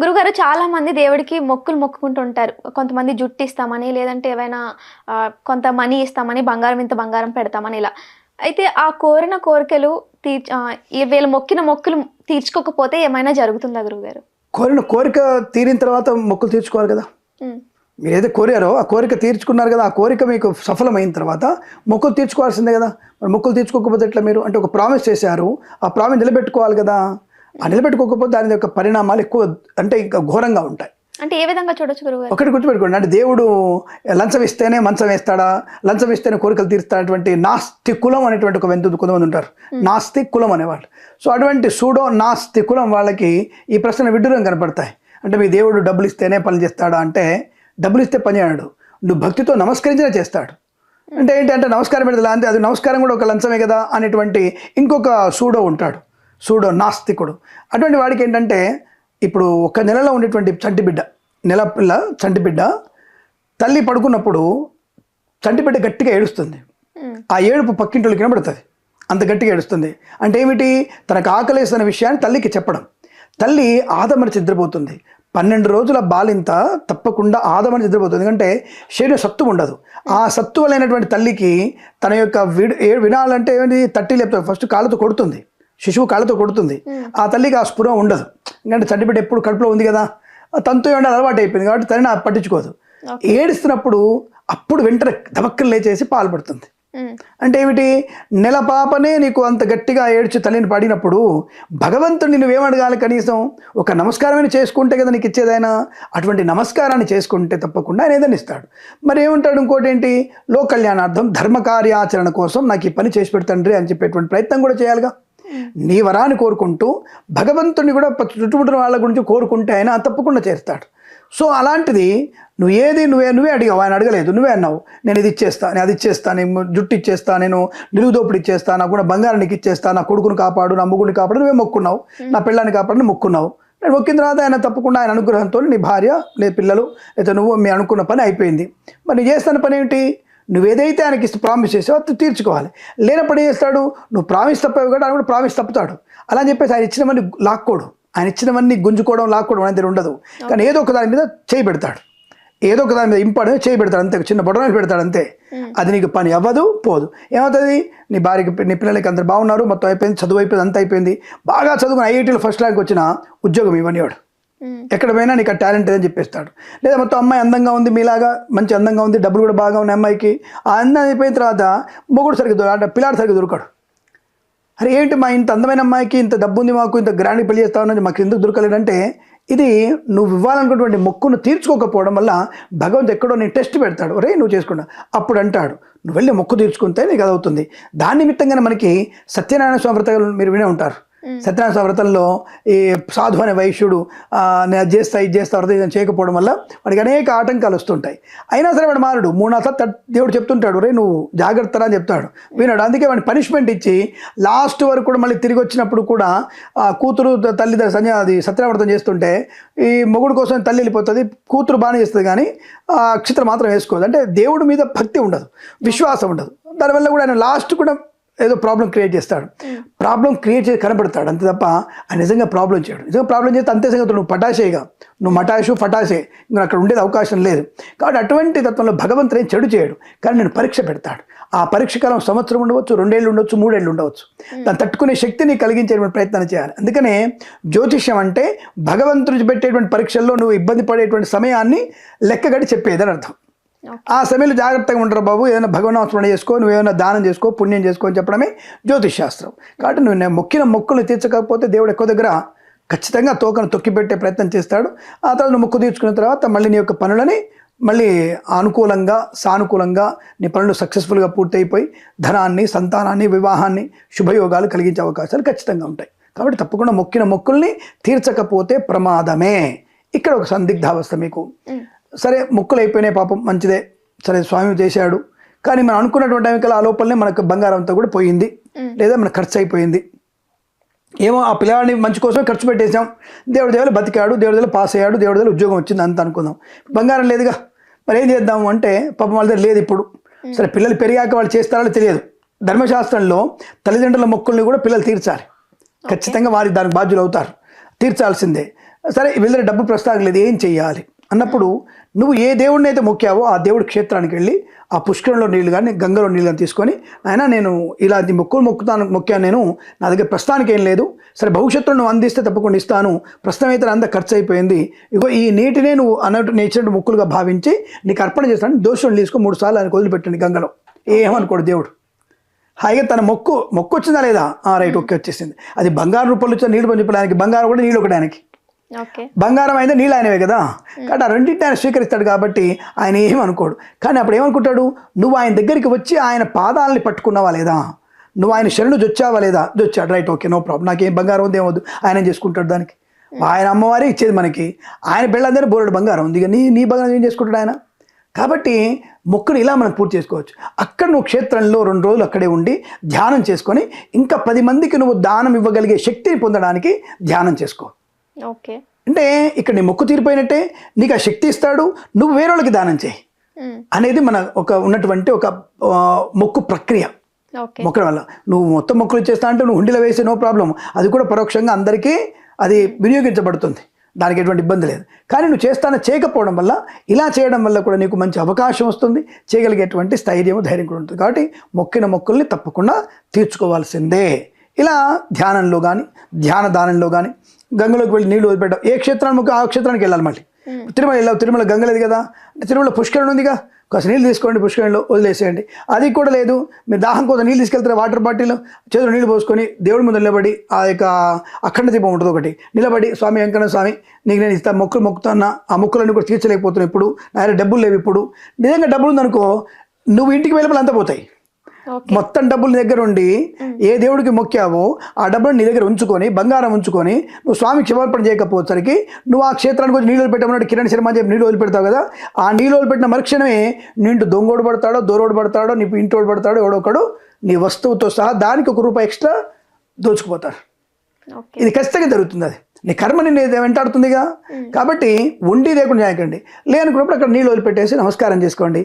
గురుగారు చాలా మంది దేవుడికి మొక్కులు మొక్కుకుంటూ ఉంటారు. కొంతమంది జుట్టు ఇస్తామని, లేదంటే ఏవైనా కొంత మనీ ఇస్తామని, బంగారం ఇంత బంగారం పెడతామని ఇలా. అయితే ఆ కోరిన కోరికలు వీళ్ళు మొక్కిన మొక్కులు తీర్చుకోకపోతే ఏమైనా జరుగుతుందా గురువుగారు? కోరిన కోరిక తీరిన తర్వాత మొక్కులు తీర్చుకోవాలి కదా. హ్మ్. మీరేదో కోరారో ఆ కోరిక తీర్చుకున్నారు కదా, ఆ కోరిక మీకు సఫలమైన తర్వాత మొక్కులు తీర్చుకోవాల్సిందే కదా. మరి మొక్కులు తీర్చుకోకపోతే ఎట్లా? మీరు అంటే ఒక ప్రామిస్ చేశారు, ఆ ప్రామిస్ నిలబెట్టుకోవాలి కదా. ఆ నిలబెట్టుకోకపోతే దాని యొక్క పరిణామాలు ఎక్కువ అంటే ఇంకా ఘోరంగా ఉంటాయి. అంటే ఏ విధంగా చూడొచ్చు గురువుగారు? ఒకటి గుర్తుపెట్టుకోండి, అంటే దేవుడు లంచం ఇస్తేనే మంచం వేస్తాడా, లంచం ఇస్తేనే కోరికలు తీరుస్తాడటువంటి నాస్తికులం అనేటువంటి ఒక కొంతమంది ఉంటారు, నాస్తికులం అనేవాళ్ళు. సో అటువంటి సూడో నాస్తికులం వాళ్ళకి ఈ ప్రశ్న విడ్డూరం కనపడతాయి. అంటే మీ దేవుడు డబ్బులు ఇస్తేనే పని చేస్తాడా అంటే, డబ్బులు ఇస్తే పని చేయడు, నువ్వు భక్తితో నమస్కరించినా చేస్తాడు. అంటే ఏంటంటే నమస్కారం పెడతా అంటే అది నమస్కారం కూడా ఒక లంచమే కదా అనేటువంటి ఇంకొక సూడో ఉంటాడు, సూడో నాస్తికుడు. అటువంటి వాడికి ఏంటంటే, ఇప్పుడు ఒక నెలలో ఉండేటువంటి చంటిబిడ్డ, నెల పిల్ల చంటిబిడ్డ తల్లి పడుకున్నప్పుడు చంటిబిడ్డ గట్టిగా ఏడుస్తుంది. ఆ ఏడుపు పక్కింటోళ్ళకి వినబడుతుంది, అంత గట్టిగా ఏడుస్తుంది. అంటే ఏమిటి? తనకు ఆకలేసిన విషయాన్ని తల్లికి చెప్పడం. తల్లి ఆదమరిచి నిద్రపోతుంది. 12 రోజుల బాలింత తప్పకుండా ఆదమరిచి నిద్రపోతుంది, ఎందుకంటే శరీరం సత్తు ఉండదు. ఆ సత్తువలైనటువంటి తల్లికి తన యొక్క వినాలంటే ఏంటి, తట్టి లేపుతుంది. ఫస్ట్ కాళ్ళతో కొడుతుంది, శిశువు కాళ్ళతో కొడుతుంది. ఆ తల్లికి ఆ స్పృహ ఉండదు, ఎందుకంటే చంటిబిడ్డ ఎప్పుడు కడుపులో ఉంది కదా, తనతో ఏమన్నా అలవాటు అయిపోయింది కాబట్టి తల్లిని పట్టించుకోదు. ఏడుస్తున్నప్పుడు అప్పుడు వెంటనే దవక్కలు లేచేసి పాలు పడుతుంది. అంటే ఏమిటి? నెల పాపనే నీకు అంత గట్టిగా ఏడ్చి తల్లిని పడినప్పుడు భగవంతుడిని నువ్వేమడగాలి? కనీసం ఒక నమస్కారమైన చేసుకుంటే కదా నీకు ఇచ్చేదైనా. అటువంటి నమస్కారాన్ని చేసుకుంటే తప్పకుండా ఆయన ఏదైనా ఇస్తాడు. మరి ఏమంటాడు? ఇంకోటి ఏంటి? లోక కళ్యాణార్థం ధర్మ కార్యాచరణ కోసం నాకు ఈ పని చేసి పెడతండ్రి అని చెప్పేటువంటి ప్రయత్నం కూడా చేయాలిగా. నీ వరాన్ని కోరుకుంటూ భగవంతుడిని కూడా చుట్టుముట్టిన వాళ్ళ గురించి కోరుకుంటే ఆయన తప్పకుండా చేస్తాడు. సో అలాంటిది నువ్వే అడిగావు, ఆయన అడగలేదు. నువ్వే అన్నావు, నేను ఇది ఇచ్చేస్తా, నేను అది ఇచ్చేస్తా, నేను జుట్టు ఇచ్చేస్తా, నేను నిలువుదోపుడు ఇచ్చేస్తా, నాకు కూడా బంగారం నీకు ఇచ్చేస్తా, నా కొడుకుని కాపాడు, నా ముగ్గురిని కాపాడు, నువ్వే మొక్కున్నావు, నా పిల్లాన్ని కాపాడు మొక్కున్నావు. నేను మొక్కిన తర్వాత ఆయన తప్పకుండా ఆయన అనుగ్రహంతో నీ భార్య లేదు పిల్లలు లేదా నువ్వు మీ అనుకున్న పని అయిపోయింది. మరి నీ చేస్తున్న పని ఏమిటి? నువ్వేదైతే ఆయనకి ప్రామిస్ చేసావో అది తీర్చుకోవాలి. లేనప్పుడు ఏం చేస్తాడు? నువ్వు ప్రామిస్ తప్పావు కూడా ఆయన కూడా ప్రామిస్ తప్పుతాడు. అలా అని చెప్పేసి ఆయన ఇచ్చినవన్నీ లాక్కోడు, ఆయన ఇచ్చినవన్నీ గుంజుకోవడం లాక్కోవడం అనేది ఉండదు. కానీ ఏదో ఒక దాని మీద చేయి పెడతాడు, ఏదో ఒక దాని మీద ఇంపార్టెంట్ చేయి పెడతాడు, అంతే. చిన్న బొడవలు పెడతాడు అంతే. అది నీకు పని అవ్వదు, పోదు. ఏమవుతుంది? నీ భార్యకి నీ పిల్లలకి అందరు బాగున్నారు, మొత్తం అయిపోయింది, చదువు అయిపోయింది, అంత అయిపోయింది, బాగా చదువుకుని ఐఐటీలో ఫస్ట్ ర్యాంక్ వచ్చిన ఉద్యోగం ఇవ్వని వాడు ఎక్కడ పోయినా నీకు ఆ టాలెంట్ అని చెప్పేస్తాడు. లేదా మొత్తం అమ్మాయి అందంగా ఉంది, మీలాగా మంచి అందంగా ఉంది, డబ్బులు కూడా బాగా ఉన్నాయి అమ్మాయికి, ఆ అందం అయిపోయిన తర్వాత మొగుడు సరిగ్గా అంటే పిల్లాడు సరిగ్గా దొరకడు. అరే ఏంటి మా ఇంత అందమైన అమ్మాయికి ఇంత డబ్బు ఉంది, మాకు ఇంత గ్రాండ్గా పెళ్లి చేస్తామని మాకు ఎందుకు దొరకలేదంటే, ఇది నువ్వు ఇవ్వాలనుకున్నటువంటి మొక్కును తీర్చుకోకపోవడం వల్ల భగవంతుడు ఎక్కడో నేను టెస్ట్ పెడతాడు. రే నువ్వు చేసుకున్నా అప్పుడు అంటాడు, నువ్వు వెళ్ళి మొక్కు తీర్చుకుంటే నీకు అది అవుతుంది. దాని నిమిత్తంగానే మనకి సత్యనారాయణ స్వామి వ్రతాలు మీరు వినే ఉంటారు. సత్యనారాయణ స్వామి వ్రతంలో ఈ సాధు అనే వైశ్యుడు నేను అది చేస్తా ఇది చేస్తా వ్రతం చేయకపోవడం వల్ల వాడికి అనేక ఆటంకాలు వస్తుంటాయి. అయినా సరే వాడు మారడు. 3-4 సార్లు దేవుడు చెప్తుంటాడు, రే నువ్వు జాగ్రత్త అని చెప్తాడు, వినాడు. అందుకే వాడిని పనిష్మెంట్ ఇచ్చి లాస్ట్ వరకు కూడా మళ్ళీ తిరిగి వచ్చినప్పుడు కూడా కూతురు తల్లి అది సత్యనారాయణ వ్రతం చేస్తుంటే ఈ మొగుడు కోసం తల్లి వెళ్ళిపోతుంది, కూతురు బాగానే చేస్తుంది, కానీ అక్షతలు మాత్రం వేసుకోదు. అంటే దేవుడి మీద భక్తి ఉండదు, విశ్వాసం ఉండదు. దానివల్ల కూడా ఆయన లాస్ట్ కూడా ఏదో ప్రాబ్లం క్రియేట్ చేస్తాడు. ప్రాబ్లం క్రియేట్ చేసి కనబడతాడు అంతే తప్ప ఆయన నిజంగా ప్రాబ్లం చేయడు. నిజంగా ప్రాబ్లం చేస్తే అంతే సంగతి, నువ్వు పటాషేగా, నువ్వు మటాషు ఫటాషే, ఇంకా అక్కడ ఉండేది అవకాశం లేదు. కాబట్టి అటువంటి తత్వంలో భగవంతుడు ఏం చెడు చేయడు, కానీ నేను పరీక్ష పెడతాడు. ఆ పరీక్ష కాలం సంవత్సరం ఉండవచ్చు, 2 ఏళ్ళు ఉండవచ్చు, 3 ఏళ్ళు ఉండవచ్చు. దాన్ని తట్టుకునే శక్తిని కలిగించేటువంటి ప్రయత్నం చేయాలి. అందుకనే జ్యోతిష్యం అంటే భగవంతుడు పెట్టేటువంటి పరీక్షల్లో నువ్వు ఇబ్బంది పడేటువంటి సమయాన్ని లెక్కగడి చెప్పేదని అర్థం. ఆ సమయంలో జాగ్రత్తగా ఉంటారు బాబు, ఏదైనా భగవన్నామస్మరణ చేసుకో, నువ్వు ఏమైనా దానం చేసుకో, పుణ్యం చేసుకో అని చెప్పడమే జ్యోతిష్ శాస్త్రం. కాబట్టి నువ్వు మొక్కిన మొక్కులు తీర్చకపోతే దేవుడు ఎక్కువ దగ్గర ఖచ్చితంగా తోకను తొక్కిపెట్టే ప్రయత్నం చేస్తాడు. ఆ తర్వాత నువ్వు మొక్కు తీర్చుకున్న తర్వాత మళ్ళీ నీ యొక్క పనులని మళ్ళీ అనుకూలంగా సానుకూలంగా నీ పనులు సక్సెస్ఫుల్గా పూర్తయిపోయి ధనాన్ని, సంతానాన్ని, వివాహాన్ని, శుభయోగాలు కలిగించే అవకాశాలు ఖచ్చితంగా ఉంటాయి. కాబట్టి తప్పకుండా మొక్కిన మొక్కుల్ని తీర్చకపోతే ప్రమాదమే. ఇక్కడ ఒక సందిగ్ధావస్థ మీకు. సరే మొక్కులు అయిపోయినాయి, పాపం మంచిదే, సరే స్వామి చేశాడు, కానీ మనం అనుకున్నటువంటి టైంకల్లా ఆ లోపలనే మనకు బంగారం అంతా కూడా పోయింది, లేదా మనకు ఖర్చు అయిపోయింది. ఏమో ఆ పిల్లవాడిని మంచి కోసమే ఖర్చు పెట్టేసాం, దేవుడి దేవుడు బతికాడు, దేవుడి దేవుడు పాస్ అయ్యాడు, దేవుడి దేవుడు ఉద్యోగం వచ్చింది అంత అనుకుందాం. బంగారం లేదుగా, మరి ఏం చేద్దాము అంటే పాపం వాళ్ళ దగ్గర లేదు ఇప్పుడు. సరే పిల్లలు పెరిగాక వాళ్ళు చేస్తారో తెలియదు. ధర్మశాస్త్రంలో తల్లిదండ్రుల మొక్కుల్ని కూడా పిల్లలు తీర్చాలి, ఖచ్చితంగా వారి దానికి బాధ్యులు అవుతారు, తీర్చాల్సిందే. సరే వీళ్ళ డబ్బు ప్రస్తుతానికి లేదు, ఏం చెయ్యాలి అన్నప్పుడు నువ్వు ఏ దేవుడిని అయితే మొక్కావో ఆ దేవుడి క్షేత్రానికి వెళ్ళి ఆ పుష్కరంలో నీళ్ళు కానీ గంగలో నీళ్ళు కానీ తీసుకొని ఆయన నేను ఇలా మొక్కాను, నేను నా దగ్గర ప్రస్తుతానికి ఏం లేదు, సరే భవిష్యత్తులో నువ్వు అందిస్తే తప్పకుండా ఇస్తాను, ప్రస్తుతం అయితే అంతా ఖర్చు అయిపోయింది, ఇగో ఈ నీటినే నువ్వు అన్నట్టు నేర్చినట్టు మొక్కులుగా భావించి నీకు అర్పణ చేస్తాను, దోషులను తీసుకొని 3 సార్లు ఆయనకు వదిలిపెట్టండి గంగలో. ఏమనుకోడు దేవుడు, హాయిగా తన మొక్కు వచ్చిందా లేదా, రైట్ ఓకే వచ్చేసింది. అది బంగారు రూపంలో వచ్చిన నీళ్ళు పని చెప్పడానికి, బంగారం కూడా నీళ్ళు ఒకటి ఆయనకి, బంగారం అయితే నీళ్ళు ఆయనవే కదా, కాబట్టి ఆ రెండింటిని ఆయన స్వీకరిస్తాడు కాబట్టి ఆయన ఏమనుకోడు. కానీ అప్పుడు ఏమనుకుంటాడు, నువ్వు ఆయన దగ్గరికి వచ్చి ఆయన పాదాలని పట్టుకున్నావా లేదా, నువ్వు ఆయన శరణు జొచ్చావా లేదా, జొచ్చాడు, రైట్ ఓకే నో ప్రాబ్లం, నాకేం బంగారం ఉంది ఏమొద్దు, ఆయన చేసుకుంటాడు దానికి, ఆయన అమ్మవారే ఇచ్చేది మనకి, ఆయన పెళ్ళందరూ బోరెడు బంగారం ఉంది, ఇక నీ బంగారం ఏం చేసుకుంటాడు ఆయన. కాబట్టి మొక్కుని ఇలా మనం పూర్తి చేసుకోవచ్చు. అక్కడ నువ్వు క్షేత్రంలో 2 రోజులు అక్కడే ఉండి ధ్యానం చేసుకొని ఇంకా 10 మందికి నువ్వు దానం ఇవ్వగలిగే శక్తిని పొందడానికి ధ్యానం చేసుకో. ఓకే, అంటే ఇక్కడ నీ మొక్కు తీరిపోయినట్టే, నీకు ఆ శక్తి ఇస్తాడు, నువ్వు వేరే వాళ్ళకి దానం చేయి అనేది మన ఉన్నటువంటి ఒక మొక్కు ప్రక్రియ. మొక్కడం వల్ల నువ్వు మొత్తం మొక్కులు ఇచ్చేస్తా అంటే నువ్వు హుండీలో వేసే నో ప్రాబ్లం, అది కూడా పరోక్షంగా అందరికీ అది వినియోగించబడుతుంది, దానికి ఎటువంటి ఇబ్బంది లేదు. కానీ నువ్వు చేయకపోవడం వల్ల, ఇలా చేయడం వల్ల కూడా నీకు మంచి అవకాశం వస్తుంది, చేయగలిగేటువంటి స్థైర్యము ధైర్యం కూడా ఉంటుంది. కాబట్టి మొక్కిన మొక్కుల్ని తప్పకుండా తీర్చుకోవాల్సిందే. ఇలా ధ్యానంలో కానీ దానంలో కానీ గంగలోకి వెళ్ళి నీళ్ళు వదిలిపెట్టావు, ఏ క్షేత్రానికి మొక్కు ఆ క్షేత్రానికి వెళ్ళాలి. మళ్ళీ తిరుమల వెళ్ళావు, తిరుమల గంగ లేదు కదా, అంటే తిరుమల పుష్కరణ ఉందిగా, కాస్త నీళ్ళు తీసుకోండి, పుష్కరంలో వదిలేసేయండి. అది కూడా లేదు, మీరు దాహం కోసం నీళ్ళు తీసుకెళ్తారు, వాటర్ బాటిల్ చేతులు నీళ్ళు పోసుకొని దేవుడి ముందు నిలబడి ఆ యొక్క అఖండ దీపం ఉంటుంది ఒకటి, నిలబడి స్వామి వెంకన్న స్వామి నీకు నేను ఇస్తా మొక్కుతున్నా, ఆ మొక్కులన్నీ కూడా తీర్చలేకపోతున్నావు, ఇప్పుడు నా దగ్గర డబ్బులు లేవు, ఇప్పుడు నిజంగా డబ్బులు ఉందనుకో నువ్వు ఇంటికి వెళ్ళిపోయి అంతా పోతాయి. మొత్తం డబ్బులు నీ దగ్గర ఉండి ఏ దేవుడికి మొక్కావో ఆ డబ్బులు నీ దగ్గర ఉంచుకొని, బంగారం ఉంచుకొని నువ్వు స్వామికి శివార్పణ చేయకపోయేసరికి నువ్వు ఆ క్షేత్రానికి వచ్చి నీళ్ళు వదిలిపెట్టమన్నాడు కిరణ్ శర్మ చెప్పి నీళ్ళు వదిలిపెడతావు కదా, ఆ నీళ్ళు వదిలిపెట్టిన మరుక్షణమే నిండు దొంగోడు పడతాడో, దొరోడు పడతాడో, నీ ఇంటోడు పడతాడో, ఎవడొకడు నీ వస్తువుతో సహా దానికి ₹1 ఎక్స్ట్రా దోచుకుపోతారు. ఇది ఖచ్చితంగా జరుగుతుంది, అది నీ కర్మ నిన్ను వెంటాడుతుందిగా. కాబట్టి ఉండి లేకుండా చేయకండి, లేనుకున్నప్పుడు అక్కడ నీళ్ళు వదిలిపెట్టేసి నమస్కారం చేసుకోండి.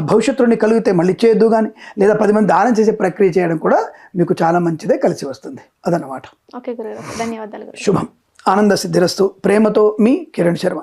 భవిష్యత్తులో కలిగితే మళ్ళీ చేయొద్దు, కానీ లేదా 10 మంది దానం చేసే ప్రక్రియ చేయడం కూడా మీకు చాలా మంచిదే, కలిసి వస్తుంది. అదన్నమాట. ఓకే గురుగారు, ధన్యవాదాలు. శుభం, ఆనంద సిద్ధిరస్తు. ప్రేమతో మీ కిరణ్ శర్మ.